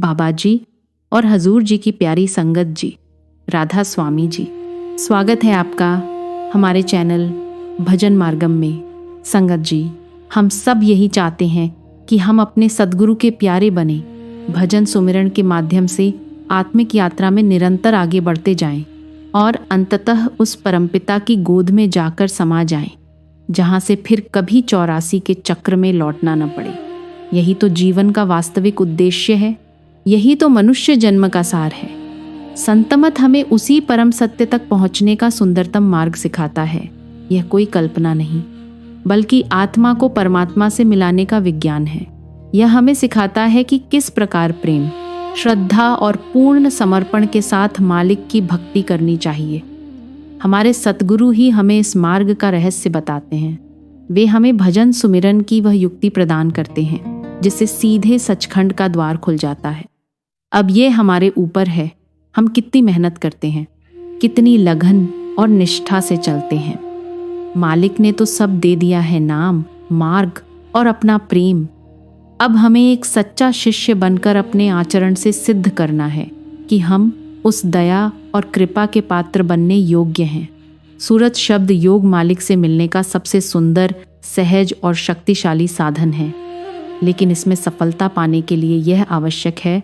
बाबा जी और हजूर जी की प्यारी संगत जी, राधा स्वामी जी, स्वागत है आपका हमारे चैनल भजन मार्गम में। संगत जी, हम सब यही चाहते हैं कि हम अपने सद्गुरु के प्यारे बने, भजन सुमिरन के माध्यम से आत्मिक यात्रा में निरंतर आगे बढ़ते जाएं और अंततः उस परमपिता की गोद में जाकर समा जाएं, जहां से फिर कभी 84 के चक्र में लौटना न पड़े। यही तो जीवन का वास्तविक उद्देश्य है, यही तो मनुष्य जन्म का सार है। संतमत हमें उसी परम सत्य तक पहुंचने का सुंदरतम मार्ग सिखाता है। यह कोई कल्पना नहीं, बल्कि आत्मा को परमात्मा से मिलाने का विज्ञान है। यह हमें सिखाता है कि किस प्रकार प्रेम, श्रद्धा और पूर्ण समर्पण के साथ मालिक की भक्ति करनी चाहिए। हमारे सतगुरु ही हमें इस मार्ग का रहस्य बताते हैं। वे हमें भजन सुमिरन की वह युक्ति प्रदान करते हैं जिससे सीधे सचखंड का द्वार खुल जाता है। अब ये हमारे ऊपर है, हम कितनी मेहनत करते हैं, कितनी लगन और निष्ठा से चलते हैं। मालिक ने तो सब दे दिया है, नाम, मार्ग और अपना प्रेम। अब हमें एक सच्चा शिष्य बनकर अपने आचरण से सिद्ध करना है कि हम उस दया और कृपा के पात्र बनने योग्य हैं। सूरत शब्द योग मालिक से मिलने का सबसे सुंदर, सहज और शक्तिशाली साधन है, लेकिन इसमें सफलता पाने के लिए यह आवश्यक है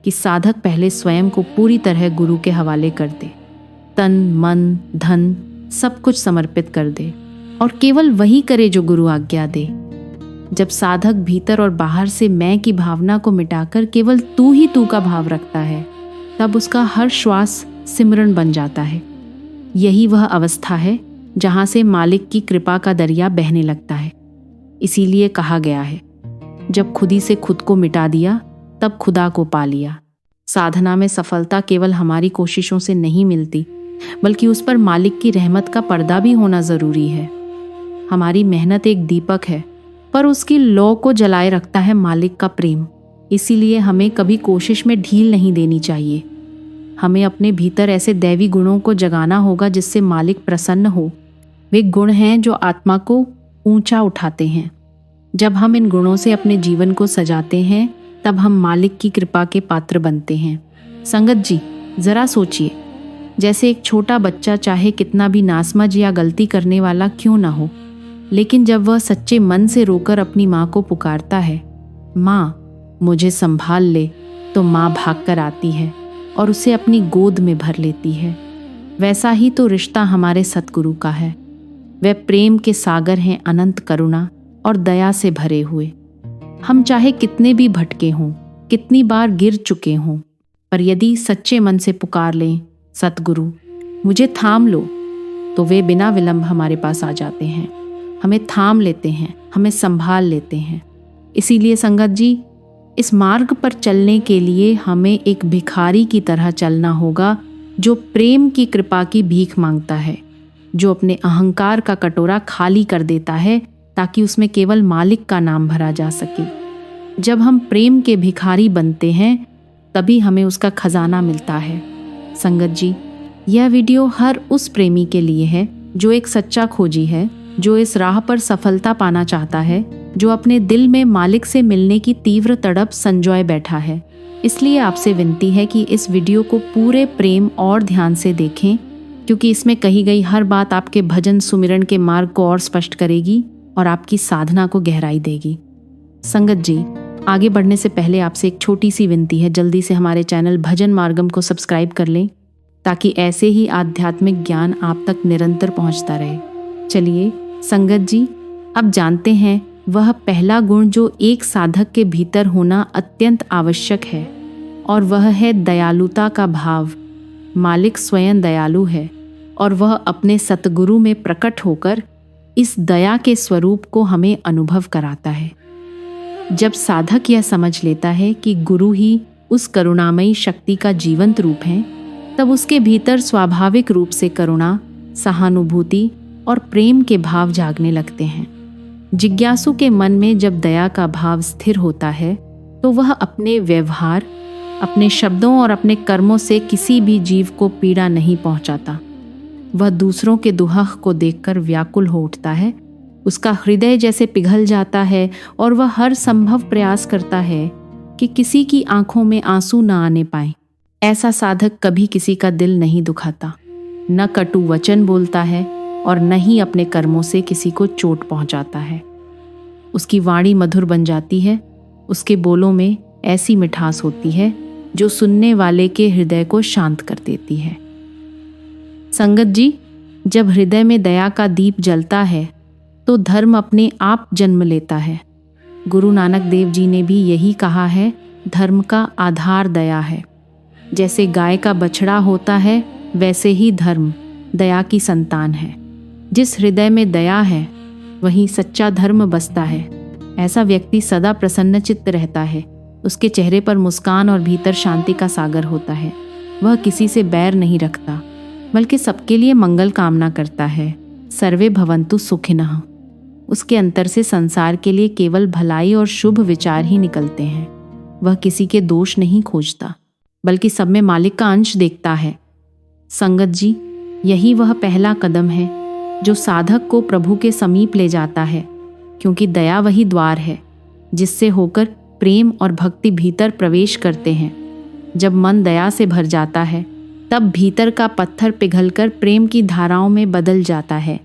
कि साधक पहले स्वयं को पूरी तरह गुरु के हवाले कर दे, तन मन धन सब कुछ समर्पित कर दे और केवल वही करे जो गुरु आज्ञा दे। जब साधक भीतर और बाहर से मैं की भावना को मिटाकर केवल तू ही तू का भाव रखता है, तब उसका हर श्वास सिमरन बन जाता है। यही वह अवस्था है जहाँ से मालिक की कृपा का दरिया बहने लगता है। इसीलिए कहा गया है, जब खुदी से खुद को मिटा दिया तब खुदा को पा लिया। साधना में सफलता केवल हमारी कोशिशों से नहीं मिलती, बल्कि उस पर मालिक की रहमत का पर्दा भी होना जरूरी है। हमारी मेहनत एक दीपक है, पर उसकी लौ को जलाए रखता है मालिक का प्रेम। इसीलिए हमें कभी कोशिश में ढील नहीं देनी चाहिए। हमें अपने भीतर ऐसे दैवी गुणों को जगाना होगा जिससे मालिक प्रसन्न हो। वे गुण हैं जो आत्मा को ऊंचा उठाते हैं। जब हम इन गुणों से अपने जीवन को सजाते हैं, तब हम मालिक की कृपा के पात्र बनते हैं। संगत जी, जरा सोचिए, जैसे एक छोटा बच्चा चाहे कितना भी नासमझ या गलती करने वाला क्यों ना हो, लेकिन जब वह सच्चे मन से रोकर अपनी माँ को पुकारता है, माँ मुझे संभाल ले, तो माँ भागकर आती है और उसे अपनी गोद में भर लेती है। वैसा ही तो रिश्ता हमारे सतगुरु का है। वह प्रेम के सागर हैं, अनंत करुणा और दया से भरे हुए। हम चाहे कितने भी भटके हों, कितनी बार गिर चुके हों, पर यदि सच्चे मन से पुकार लें, सतगुरु मुझे थाम लो, तो वे बिना विलंब हमारे पास आ जाते हैं, हमें थाम लेते हैं, हमें संभाल लेते हैं। इसीलिए संगत जी, इस मार्ग पर चलने के लिए हमें एक भिखारी की तरह चलना होगा, जो प्रेम की कृपा की भीख मांगता है, जो अपने अहंकार का कटोरा खाली कर देता है ताकि उसमें केवल मालिक का नाम भरा जा सके। जब हम प्रेम के भिखारी बनते हैं, तभी हमें उसका खजाना मिलता है। संगत जी, यह वीडियो हर उस प्रेमी के लिए है जो एक सच्चा खोजी है, जो इस राह पर सफलता पाना चाहता है, जो अपने दिल में मालिक से मिलने की तीव्र तड़प संजोए बैठा है। इसलिए आपसे विनती है कि इस वीडियो को पूरे प्रेम और ध्यान से देखें, क्योंकि इसमें कही गई हर बात आपके भजन सुमिरन के मार्ग को और स्पष्ट करेगी और आपकी साधना को गहराई देगी। संगत जी, आगे बढ़ने से पहले आपसे एक छोटी सी विनती है, जल्दी से हमारे चैनल भजन मार्गम को सब्सक्राइब कर लें, ताकि ऐसे ही आध्यात्मिक ज्ञान आप तक निरंतर पहुंचता रहे। चलिए संगत जी, अब जानते हैं वह पहला गुण जो एक साधक के भीतर होना अत्यंत आवश्यक है, और वह है दयालुता का भाव। मालिक स्वयं दयालु है और वह अपने सतगुरु में प्रकट होकर इस दया के स्वरूप को हमें अनुभव कराता है। जब साधक यह समझ लेता है कि गुरु ही उस करुणामयी शक्ति का जीवंत रूप है, तब उसके भीतर स्वाभाविक रूप से करुणा, सहानुभूति और प्रेम के भाव जागने लगते हैं। जिज्ञासु के मन में जब दया का भाव स्थिर होता है, तो वह अपने व्यवहार, अपने शब्दों और अपने कर्मों से किसी भी जीव को पीड़ा नहीं पहुंचाता। वह दूसरों के दुहख को देखकर व्याकुल हो उठता है, उसका हृदय जैसे पिघल जाता है और वह हर संभव प्रयास करता है कि किसी की आंखों में आंसू न आने पाए। ऐसा साधक कभी किसी का दिल नहीं दुखाता, न कटु वचन बोलता है और न ही अपने कर्मों से किसी को चोट पहुंचाता है। उसकी वाणी मधुर बन जाती है, उसके बोलों में ऐसी मिठास होती है जो सुनने वाले के हृदय को शांत कर देती है। संगत जी, जब हृदय में दया का दीप जलता है तो धर्म अपने आप जन्म लेता है। गुरु नानक देव जी ने भी यही कहा है, धर्म का आधार दया है। जैसे गाय का बछड़ा होता है, वैसे ही धर्म दया की संतान है। जिस हृदय में दया है वहीं सच्चा धर्म बसता है। ऐसा व्यक्ति सदा प्रसन्नचित्त रहता है। उसके चेहरे पर मुस्कान और भीतर शांति का सागर होता है। वह किसी से बैर नहीं रखता, बल्कि सबके लिए मंगल कामना करता है। सर्वे भवन्तु सुखिनः। उसके अंतर से संसार के लिए केवल भलाई और शुभ विचार ही निकलते हैं। वह किसी के दोष नहीं खोजता, बल्कि सब में मालिक का अंश देखता है। संगत जी, यही वह पहला कदम है जो साधक को प्रभु के समीप ले जाता है, क्योंकि दया वही द्वार है जिससे होकर प्रेम और भक्ति भीतर प्रवेश करते हैं। जब मन दया से भर जाता है, तब भीतर का पत्थर पिघलकर प्रेम की धाराओं में बदल जाता है,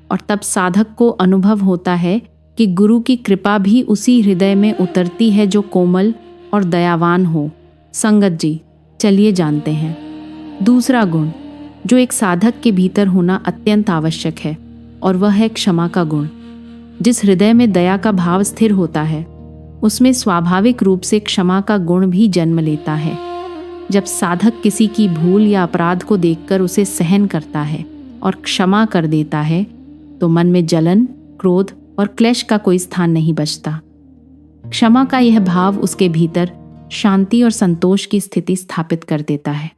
और तब साधक को अनुभव होता है कि गुरु की कृपा भी उसी हृदय में उतरती है जो कोमल और दयावान हो। संगत जी, चलिए जानते हैं दूसरा गुण जो एक साधक के भीतर होना अत्यंत आवश्यक है, और वह है क्षमा का गुण। जिस हृदय में दया का भाव स्थिर होता है, उसमें स्वाभाविक रूप से क्षमा का गुण भी जन्म लेता है। जब साधक किसी की भूल या अपराध को देखकर उसे सहन करता है और क्षमा कर देता है, तो मन में जलन, क्रोध और क्लेश का कोई स्थान नहीं बचता। क्षमा का यह भाव उसके भीतर शांति और संतोष की स्थिति स्थापित कर देता है,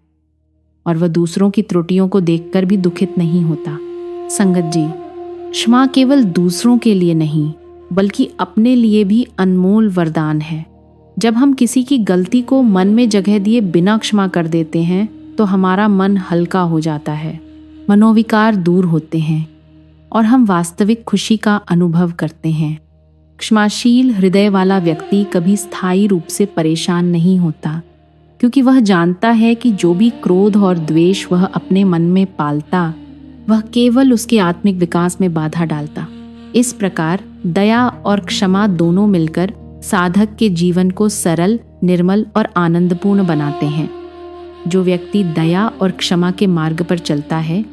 और वह दूसरों की त्रुटियों को देखकर भी दुखित नहीं होता। संगत जी, क्षमा केवल दूसरों के लिए नहीं, बल्कि अपने लिए भी अनमोल वरदान है। जब हम किसी की गलती को मन में जगह दिए बिना क्षमा कर देते हैं, तो हमारा मन हल्का हो जाता है, मनोविकार दूर होते हैं और हम वास्तविक खुशी का अनुभव करते हैं। क्षमाशील हृदय वाला व्यक्ति कभी स्थायी रूप से परेशान नहीं होता, क्योंकि वह जानता है कि जो भी क्रोध और द्वेष वह अपने मन में पालता, वह केवल उसके आत्मिक विकास में बाधा डालता। इस प्रकार दया और क्षमा दोनों मिलकर साधक के जीवन को सरल, निर्मल और आनंदपूर्ण बनाते हैं। जो व्यक्ति दया और क्षमा के मार्ग पर चलता है,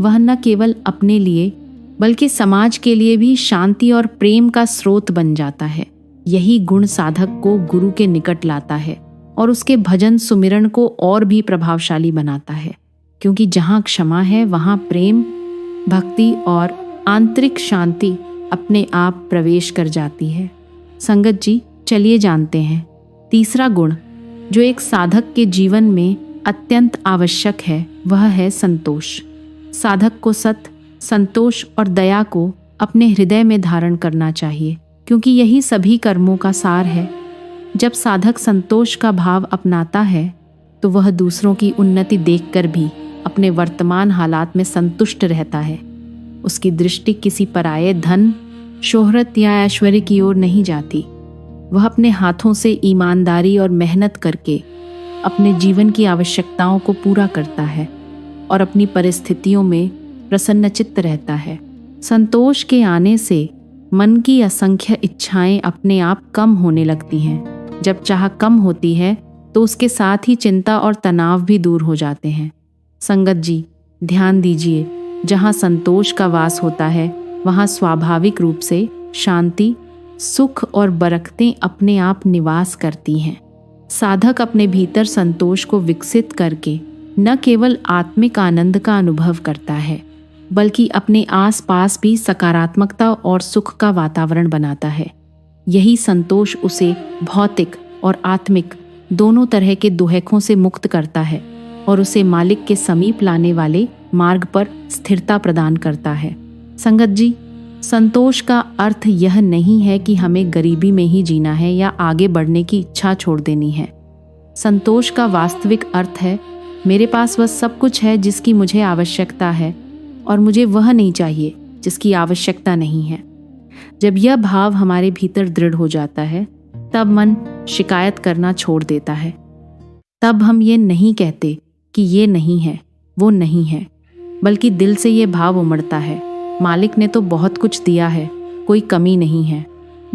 वह न केवल अपने लिए बल्कि समाज के लिए भी शांति और प्रेम का स्रोत बन जाता है। यही गुण साधक को गुरु के निकट लाता है और उसके भजन सुमिरन को और भी प्रभावशाली बनाता है, क्योंकि जहाँ क्षमा है वहाँ प्रेम, भक्ति और आंतरिक शांति अपने आप प्रवेश कर जाती है। संगत जी, चलिए जानते हैं तीसरा गुण जो एक साधक के जीवन में अत्यंत आवश्यक है, वह है संतोष। साधक को सत्य, संतोष और दया को अपने हृदय में धारण करना चाहिए, क्योंकि यही सभी कर्मों का सार है। जब साधक संतोष का भाव अपनाता है, तो वह दूसरों की उन्नति देखकर भी अपने वर्तमान हालात में संतुष्ट रहता है। उसकी दृष्टि किसी पराये धन, शोहरत या ऐश्वर्य की ओर नहीं जाती। वह अपने हाथों से ईमानदारी और मेहनत करके अपने जीवन की आवश्यकताओं को पूरा करता है और अपनी परिस्थितियों में प्रसन्नचित्त रहता है। संतोष के आने से मन की असंख्य इच्छाएं अपने आप कम होने लगती हैं। जब चाह कम होती है, तो उसके साथ ही चिंता और तनाव भी दूर हो जाते हैं। संगत जी, ध्यान दीजिए, जहाँ संतोष का वास होता है, वहाँ स्वाभाविक रूप से शांति, सुख और बरकतें अपने आप निवास करती हैं। साधक अपने भीतर संतोष को विकसित करके न केवल आत्मिक आनंद का अनुभव करता है, बल्कि अपने आसपास भी सकारात्मकता और सुख का वातावरण बनाता है। यही संतोष उसे भौतिक और आत्मिक दोनों तरह के दुहैकों से मुक्त करता है और उसे मालिक के समीप लाने वाले मार्ग पर स्थिरता प्रदान करता है। संगत जी, संतोष का अर्थ यह नहीं है कि हमें गरीबी में ही जीना है या आगे बढ़ने की इच्छा छोड़ देनी है। संतोष का वास्तविक अर्थ है, मेरे पास वह सब कुछ है जिसकी मुझे आवश्यकता है, और मुझे वह नहीं चाहिए जिसकी आवश्यकता नहीं है। जब यह भाव हमारे भीतर दृढ़ हो जाता है, तब मन शिकायत करना छोड़ देता है। तब हम ये नहीं कहते कि ये नहीं है, वो नहीं है, बल्कि दिल से ये भाव उमड़ता है, मालिक ने तो बहुत कुछ दिया है, कोई कमी नहीं है।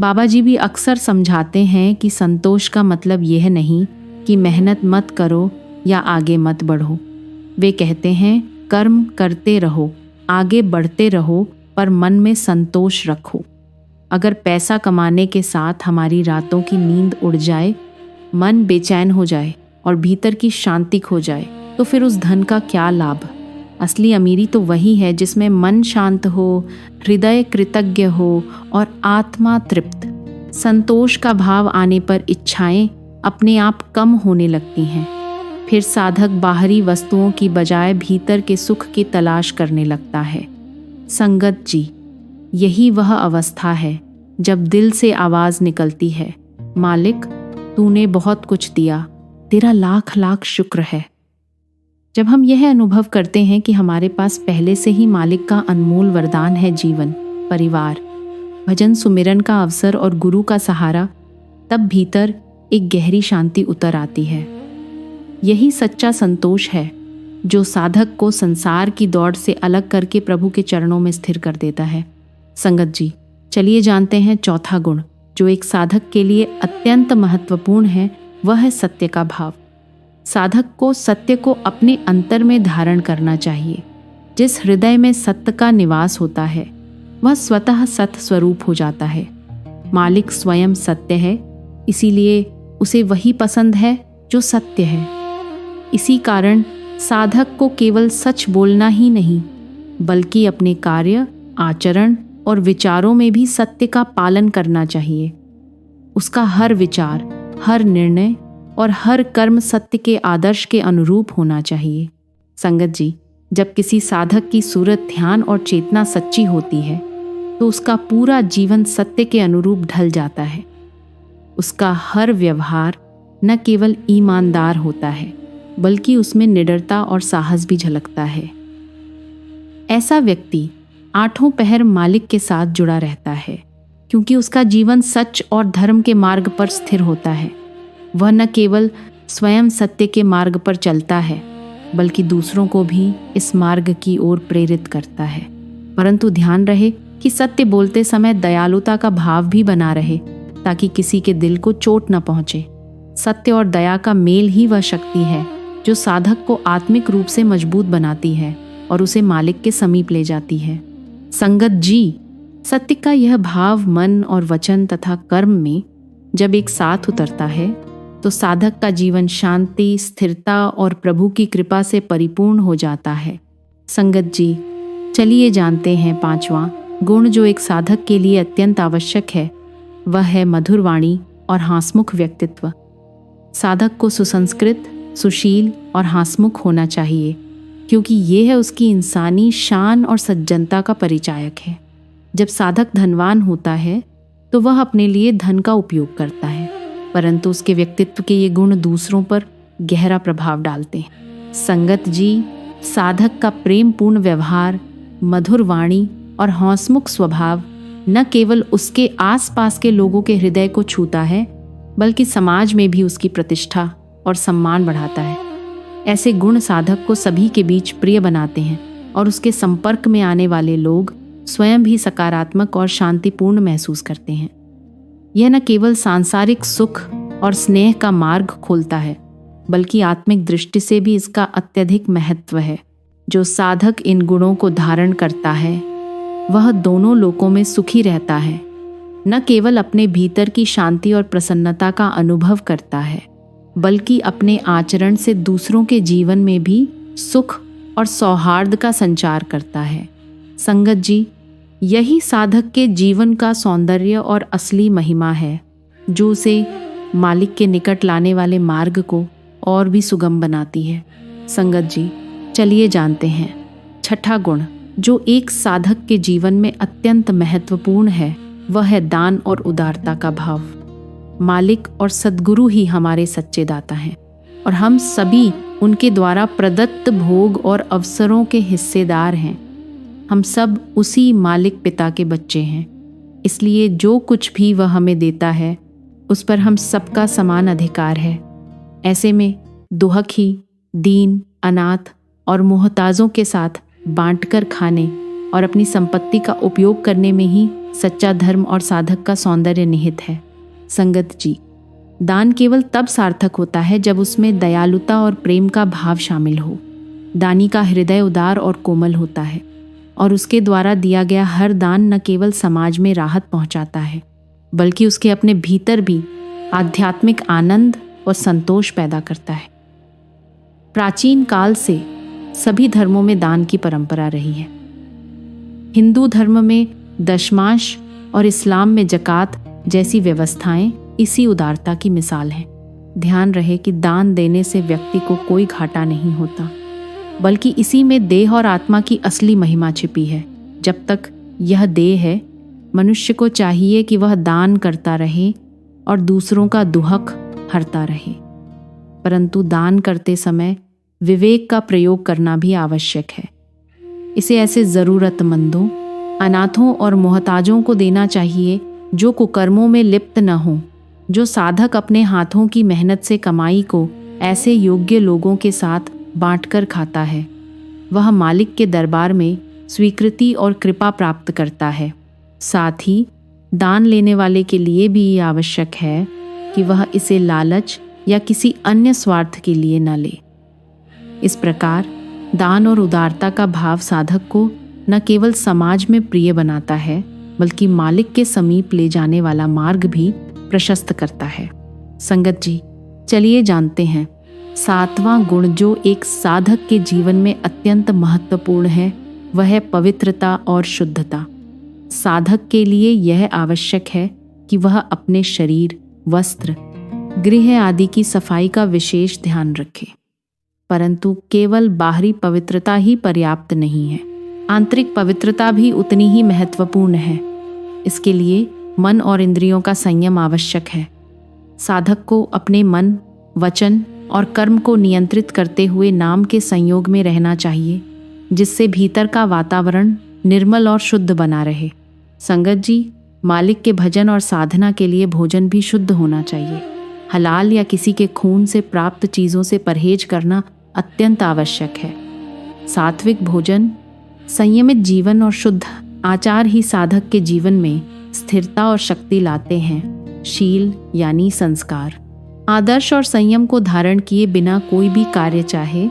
बाबा जी भी अक्सर समझाते हैं कि संतोष का मतलब यह नहीं कि मेहनत मत करो या आगे मत बढ़ो। वे कहते हैं कर्म करते रहो, आगे बढ़ते रहो, पर मन में संतोष रखो। अगर पैसा कमाने के साथ हमारी रातों की नींद उड़ जाए, मन बेचैन हो जाए और भीतर की शांति खो जाए, तो फिर उस धन का क्या लाभ। असली अमीरी तो वही है जिसमें मन शांत हो, हृदय कृतज्ञ हो और आत्मा तृप्त। संतोष का भाव आने पर इच्छाएं अपने आप कम होने लगती हैं। फिर साधक बाहरी वस्तुओं की बजाय भीतर के सुख की तलाश करने लगता है। संगत जी, यही वह अवस्था है जब दिल से आवाज़ निकलती है, मालिक तूने बहुत कुछ दिया, तेरा लाख लाख शुक्र है। जब हम यह अनुभव करते हैं कि हमारे पास पहले से ही मालिक का अनमोल वरदान है, जीवन, परिवार, भजन सुमिरन का अवसर और गुरु का सहारा, तब भीतर एक गहरी शांति उतर आती है। यही सच्चा संतोष है जो साधक को संसार की दौड़ से अलग करके प्रभु के चरणों में स्थिर कर देता है। संगत जी, चलिए जानते हैं चौथा गुण जो एक साधक के लिए अत्यंत महत्वपूर्ण है, वह है सत्य का भाव। साधक को सत्य को अपने अंतर में धारण करना चाहिए। जिस हृदय में सत्य का निवास होता है वह स्वतः सत्य स्वरूप हो जाता है। मालिक स्वयं सत्य है, इसीलिए उसे वही पसंद है जो सत्य है। इसी कारण साधक को केवल सच बोलना ही नहीं, बल्कि अपने कार्य, आचरण और विचारों में भी सत्य का पालन करना चाहिए। उसका हर विचार, हर निर्णय और हर कर्म सत्य के आदर्श के अनुरूप होना चाहिए। संगत जी, जब किसी साधक की सूरत, ध्यान और चेतना सच्ची होती है तो उसका पूरा जीवन सत्य के अनुरूप ढल जाता है। उसका हर व्यवहार न केवल ईमानदार होता है, बल्कि उसमें निडरता और साहस भी झलकता है। ऐसा व्यक्ति आठों पहर मालिक के साथ जुड़ा रहता है, क्योंकि उसका जीवन सच और धर्म के मार्ग पर स्थिर होता है। वह न केवल स्वयं सत्य के मार्ग पर चलता है, बल्कि दूसरों को भी इस मार्ग की ओर प्रेरित करता है। परंतु ध्यान रहे कि सत्य बोलते समय दयालुता का भाव भी बना रहे, ताकि किसी के दिल को चोट न पहुंचे। सत्य और दया का मेल ही वह शक्ति है जो साधक को आत्मिक रूप से मजबूत बनाती है और उसे मालिक के समीप ले जाती है। संगत जी, सत्य का यह भाव मन और वचन तथा कर्म में जब एक साथ उतरता है तो साधक का जीवन शांति, स्थिरता और प्रभु की कृपा से परिपूर्ण हो जाता है। संगत जी, चलिए जानते हैं पांचवा गुण जो एक साधक के लिए अत्यंत आवश्यक है, वह है मधुर वाणी और हासमुख व्यक्तित्व। साधक को सुसंस्कृत, सुशील और हासमुख होना चाहिए, क्योंकि ये है उसकी इंसानी शान और सज्जनता का परिचायक है। जब साधक धनवान होता है तो वह अपने लिए धन का उपयोग करता है, परंतु उसके व्यक्तित्व के ये गुण दूसरों पर गहरा प्रभाव डालते हैं। संगत जी, साधक का प्रेम पूर्ण व्यवहार, मधुर वाणी और हंसमुख स्वभाव न केवल उसके आसपास के लोगों के हृदय को छूता है, बल्कि समाज में भी उसकी प्रतिष्ठा और सम्मान बढ़ाता है। ऐसे गुण साधक को सभी के बीच प्रिय बनाते हैं और उसके संपर्क में आने वाले लोग स्वयं भी सकारात्मक और शांतिपूर्ण महसूस करते हैं। यह न केवल सांसारिक सुख और स्नेह का मार्ग खोलता है, बल्कि आत्मिक दृष्टि से भी इसका अत्यधिक महत्व है। जो साधक इन गुणों को धारण करता है वह दोनों लोकों में सुखी रहता है। न केवल अपने भीतर की शांति और प्रसन्नता का अनुभव करता है, बल्कि अपने आचरण से दूसरों के जीवन में भी सुख और सौहार्द का संचार करता है। संगत जी, यही साधक के जीवन का सौंदर्य और असली महिमा है, जो उसे मालिक के निकट लाने वाले मार्ग को और भी सुगम बनाती है। संगत जी, चलिए जानते हैं छठा गुण जो एक साधक के जीवन में अत्यंत महत्वपूर्ण है, वह है दान और उदारता का भाव। मालिक और सद्गुरु ही हमारे सच्चे दाता हैं और हम सभी उनके द्वारा प्रदत्त भोग और अवसरों के हिस्सेदार हैं। हम सब उसी मालिक पिता के बच्चे हैं, इसलिए जो कुछ भी वह हमें देता है उस पर हम सबका समान अधिकार है। ऐसे में दुहखी, दीन, अनाथ और मोहताजों के साथ बांटकर खाने और अपनी संपत्ति का उपयोग करने में ही सच्चा धर्म और साधक का सौंदर्य निहित है। संगत जी, दान केवल तब सार्थक होता है जब उसमें दयालुता और प्रेम का भाव शामिल हो। दानी का हृदय उदार और कोमल होता है और उसके द्वारा दिया गया हर दान न केवल समाज में राहत पहुंचाता है, बल्कि उसके अपने भीतर भी आध्यात्मिक आनंद और संतोष पैदा करता है। प्राचीन काल से सभी धर्मों में दान की परंपरा रही है। हिंदू धर्म में दशमांश और इस्लाम में जकात जैसी व्यवस्थाएं इसी उदारता की मिसाल हैं। ध्यान रहे कि दान देने से व्यक्ति को कोई घाटा नहीं होता, बल्कि इसी में देह और आत्मा की असली महिमा छिपी है। जब तक यह देह है, मनुष्य को चाहिए कि वह दान करता रहे और दूसरों का दुहक हरता रहे। परंतु दान करते समय विवेक का प्रयोग करना भी आवश्यक है। इसे ऐसे ज़रूरतमंदों, अनाथों और मोहताजों को देना चाहिए जो कुकर्मों में लिप्त न हों। जो साधक अपने हाथों की मेहनत से कमाई को ऐसे योग्य लोगों के साथ बांटकर खाता है, वह मालिक के दरबार में स्वीकृति और कृपा प्राप्त करता है। साथ ही दान लेने वाले के लिए भी ये आवश्यक है कि वह इसे लालच या किसी अन्य स्वार्थ के लिए न ले। इस प्रकार दान और उदारता का भाव साधक को न केवल समाज में प्रिय बनाता है, बल्कि मालिक के समीप ले जाने वाला मार्ग भी प्रशस्त करता है। संगत जी, चलिए जानते हैं 7वां गुण जो एक साधक के जीवन में अत्यंत महत्वपूर्ण है, वह है पवित्रता और शुद्धता। साधक के लिए यह आवश्यक है कि वह अपने शरीर, वस्त्र, गृह आदि की सफाई का विशेष ध्यान रखे। परंतु केवल बाहरी पवित्रता ही पर्याप्त नहीं है, आंतरिक पवित्रता भी उतनी ही महत्वपूर्ण है। इसके लिए मन और इंद्रियों का संयम आवश्यक है। साधक को अपने मन, वचन और कर्म को नियंत्रित करते हुए नाम के संयोग में रहना चाहिए, जिससे भीतर का वातावरण निर्मल और शुद्ध बना रहे। संगत जी, मालिक के भजन और साधना के लिए भोजन भी शुद्ध होना चाहिए। हलाल या किसी के खून से प्राप्त चीज़ों से परहेज करना अत्यंत आवश्यक है। सात्विक भोजन, संयमित जीवन और शुद्ध आचार ही साधक के जीवन में स्थिरता और शक्ति लाते हैं। शील यानी संस्कार, आदर्श और संयम को धारण किए बिना कोई भी कार्य, चाहे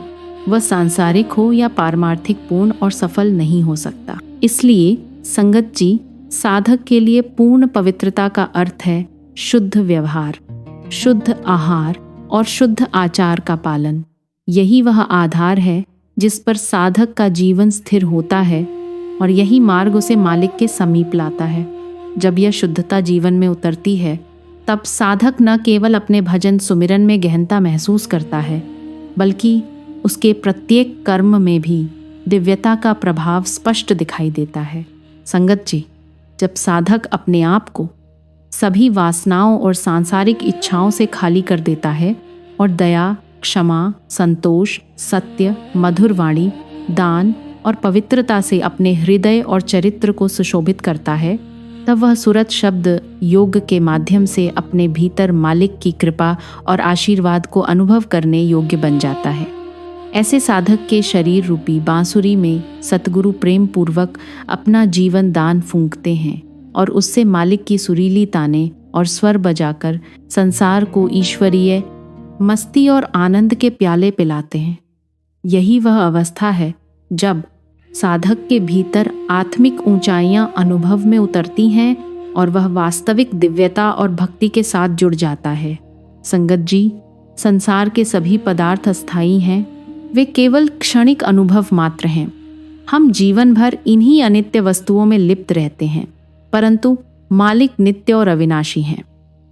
वह सांसारिक हो या पारमार्थिक, पूर्ण और सफल नहीं हो सकता। इसलिए संगत जी, साधक के लिए पूर्ण पवित्रता का अर्थ है शुद्ध व्यवहार, शुद्ध आहार और शुद्ध आचार का पालन। यही वह आधार है जिस पर साधक का जीवन स्थिर होता है और यही मार्ग उसे मालिक के समीप लाता है। जब यह शुद्धता जीवन में उतरती है, तब साधक न केवल अपने भजन सुमिरन में गहनता महसूस करता है, बल्कि उसके प्रत्येक कर्म में भी दिव्यता का प्रभाव स्पष्ट दिखाई देता है। संगत जी, जब साधक अपने आप को सभी वासनाओं और सांसारिक इच्छाओं से खाली कर देता है और दया, क्षमा, संतोष, सत्य, मधुर वाणी, दान और पवित्रता से अपने हृदय और चरित्र को सुशोभित करता है, तब वह सुरत शब्द योग के माध्यम से अपने भीतर मालिक की कृपा और आशीर्वाद को अनुभव करने योग्य बन जाता है। ऐसे साधक के शरीर रूपी बांसुरी में सतगुरु प्रेम पूर्वक अपना जीवन दान फूंकते हैं और उससे मालिक की सुरीली ताने और स्वर बजाकर संसार को ईश्वरीय मस्ती और आनंद के प्याले पिलाते हैं। यही वह अवस्था है जब साधक के भीतर आत्मिक ऊंचाइयां अनुभव में उतरती हैं और वह वास्तविक दिव्यता और भक्ति के साथ जुड़ जाता है। संगत जी, संसार के सभी पदार्थ अस्थायी हैं, वे केवल क्षणिक अनुभव मात्र हैं। हम जीवन भर इन्हीं अनित्य वस्तुओं में लिप्त रहते हैं, परंतु मालिक नित्य और अविनाशी हैं।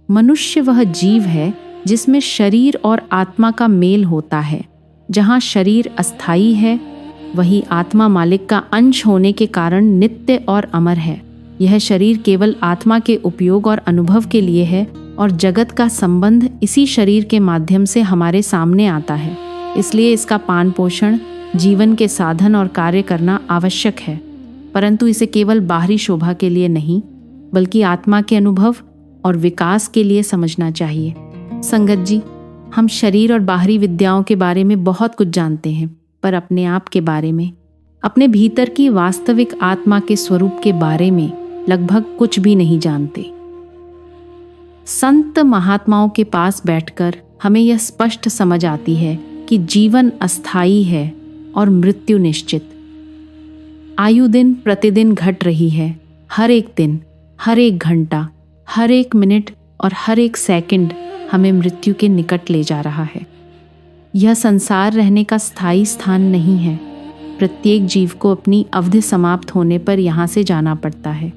मनुष्य वह जीव है जिसमें शरीर और आत्मा का मेल होता है। जहाँ शरीर अस्थायी है, वही आत्मा मालिक का अंश होने के कारण नित्य और अमर है। यह शरीर केवल आत्मा के उपयोग और अनुभव के लिए है और जगत का संबंध इसी शरीर के माध्यम से हमारे सामने आता है। इसलिए इसका पालन पोषण, जीवन के साधन और कार्य करना आवश्यक है, परंतु इसे केवल बाहरी शोभा के लिए नहीं, बल्कि आत्मा के अनुभव और विकास के लिए समझना चाहिए। संगत जी, हम शरीर और बाहरी विद्याओं के बारे में बहुत कुछ जानते हैं, पर अपने आप के बारे में, अपने भीतर की वास्तविक आत्मा के स्वरूप के बारे में लगभग कुछ भी नहीं जानते। संत महात्माओं के पास बैठकर हमें यह स्पष्ट समझ आती है कि जीवन अस्थायी है और मृत्यु निश्चित। आयु दिन प्रतिदिन घट रही है। हर एक दिन, हर एक घंटा, हर एक मिनट और हर एक सेकंड हमें मृत्यु के निकट ले जा रहा है। यह संसार रहने का स्थायी स्थान नहीं है। प्रत्येक जीव को अपनी अवधि समाप्त होने पर यहाँ से जाना पड़ता है।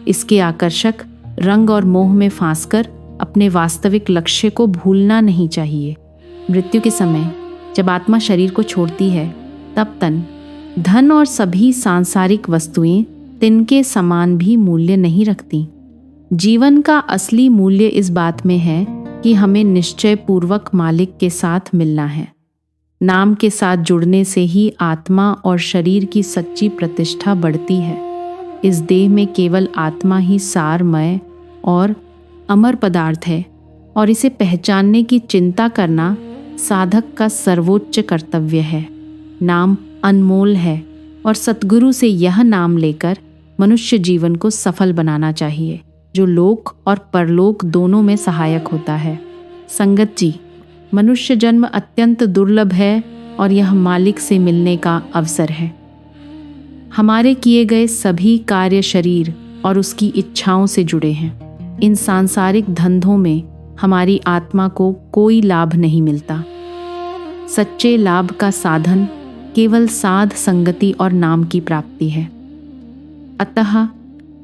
इसके आकर्षक रंग और मोह में फांसकर अपने वास्तविक लक्ष्य को भूलना नहीं चाहिए। मृत्यु के समय जब आत्मा शरीर को छोड़ती है, तब तन, धन और सभी सांसारिक वस्तुएं तिनके समान भी मूल्य नहीं रखती। जीवन का असली मूल्य इस बात में है कि हमें निश्चय पूर्वक मालिक के साथ मिलना है। नाम के साथ जुड़ने से ही आत्मा और शरीर की सच्ची प्रतिष्ठा बढ़ती है। इस देह में केवल आत्मा ही सारमय और अमर पदार्थ है और इसे पहचानने की चिंता करना साधक का सर्वोच्च कर्तव्य है। नाम अनमोल है और सतगुरु से यह नाम लेकर मनुष्य जीवन को सफल बनाना चाहिए, जो लोक और परलोक दोनों में सहायक होता है। संगत जी, मनुष्य जन्म अत्यंत दुर्लभ है और यह मालिक से मिलने का अवसर है। हमारे किए गए सभी कार्य शरीर और उसकी इच्छाओं से जुड़े हैं। इन सांसारिक धंधों में हमारी आत्मा को कोई लाभ नहीं मिलता। सच्चे लाभ का साधन केवल साध संगति और नाम की प्राप्ति है। अतः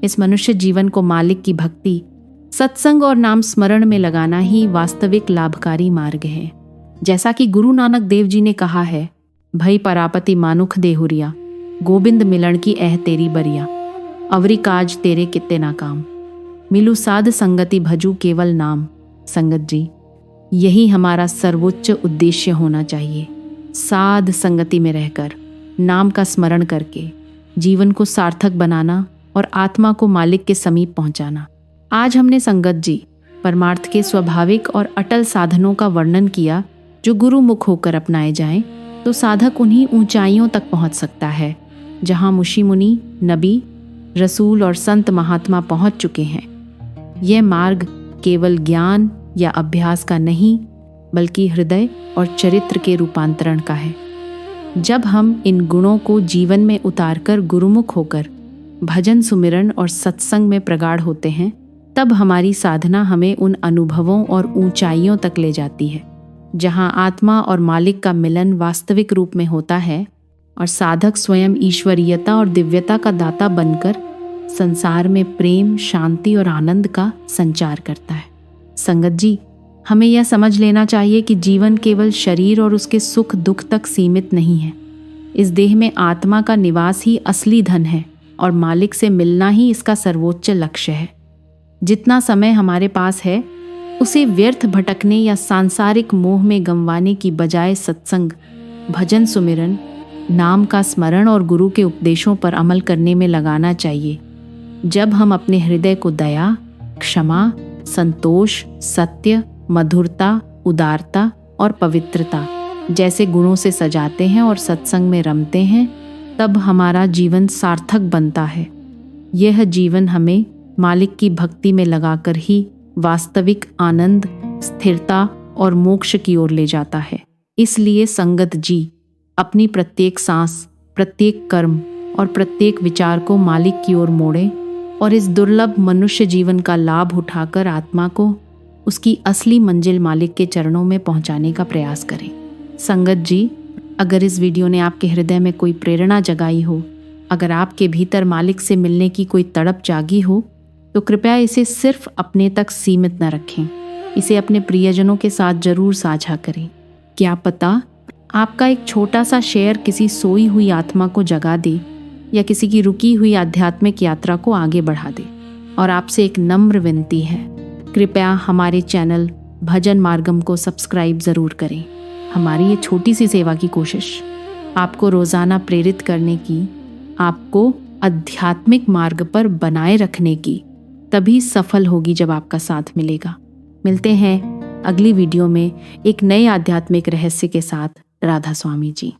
इस मनुष्य जीवन को मालिक की भक्ति, सत्संग और नाम स्मरण में लगाना ही वास्तविक लाभकारी मार्ग है। जैसा कि गुरु नानक देव जी ने कहा है, भई परापति मानुख देहुरिया, गोविंद मिलन की एह तेरी बरिया, अवरी काज तेरे कित्ते ना काम, मिलू साध संगति भजू केवल नाम। संगत जी, यही हमारा सर्वोच्च उद्देश्य होना चाहिए। साध संगति में रहकर, नाम का स्मरण करके जीवन को सार्थक बनाना और आत्मा को मालिक के समीप पहुंचाना। आज हमने संगत जी परमार्थ के स्वाभाविक और अटल साधनों का वर्णन किया, जो गुरुमुख होकर अपनाए जाएं तो साधक उन्हीं ऊंचाइयों तक पहुंच सकता है जहां मुशी मुनि, नबी, रसूल और संत महात्मा पहुंच चुके हैं। यह मार्ग केवल ज्ञान या अभ्यास का नहीं, बल्कि हृदय और चरित्र के रूपांतरण का है। जब हम इन गुणों को जीवन में उतारकर गुरुमुख होकर भजन, सुमिरन और सत्संग में प्रगाढ़ होते हैं, तब हमारी साधना हमें उन अनुभवों और ऊंचाइयों तक ले जाती है जहां आत्मा और मालिक का मिलन वास्तविक रूप में होता है और साधक स्वयं ईश्वरीयता और दिव्यता का दाता बनकर संसार में प्रेम, शांति और आनंद का संचार करता है। संगत जी, हमें यह समझ लेना चाहिए कि जीवन केवल शरीर और उसके सुख दुख तक सीमित नहीं है। इस देह में आत्मा का निवास ही असली धन है और मालिक से मिलना ही इसका सर्वोच्च लक्ष्य है। जितना समय हमारे पास है, उसे व्यर्थ भटकने या सांसारिक मोह में गंवाने की बजाय सत्संग, भजन, सुमिरन, नाम का स्मरण और गुरु के उपदेशों पर अमल करने में लगाना चाहिए। जब हम अपने हृदय को दया, क्षमा, संतोष, सत्य, मधुरता, उदारता और पवित्रता जैसे गुणों से सजाते हैं और सत्संग में रमते हैं, तब हमारा जीवन सार्थक बनता है। यह जीवन हमें मालिक की भक्ति में लगाकर ही वास्तविक आनंद, स्थिरता और मोक्ष की ओर ले जाता है। इसलिए संगत जी, अपनी प्रत्येक सांस, प्रत्येक कर्म और प्रत्येक विचार को मालिक की ओर मोड़ें और इस दुर्लभ मनुष्य जीवन का लाभ उठाकर आत्मा को उसकी असली मंजिल मालिक के चरणों में पहुंचाने का प्रयास करें। संगत जी, अगर इस वीडियो ने आपके हृदय में कोई प्रेरणा जगाई हो, अगर आपके भीतर मालिक से मिलने की कोई तड़प जागी हो, तो कृपया इसे सिर्फ अपने तक सीमित न रखें। इसे अपने प्रियजनों के साथ जरूर साझा करें। क्या पता आपका एक छोटा सा शेयर किसी सोई हुई आत्मा को जगा दे या किसी की रुकी हुई आध्यात्मिक यात्रा को आगे बढ़ा दे। और आपसे एक नम्र विनती है, कृपया हमारे चैनल भजन मार्गम को सब्सक्राइब ज़रूर करें। हमारी ये छोटी सी सेवा की कोशिश आपको रोज़ाना प्रेरित करने की, आपको आध्यात्मिक मार्ग पर बनाए रखने की तभी सफल होगी जब आपका साथ मिलेगा। मिलते हैं अगली वीडियो में एक नए आध्यात्मिक रहस्य के साथ। राधा स्वामी जी।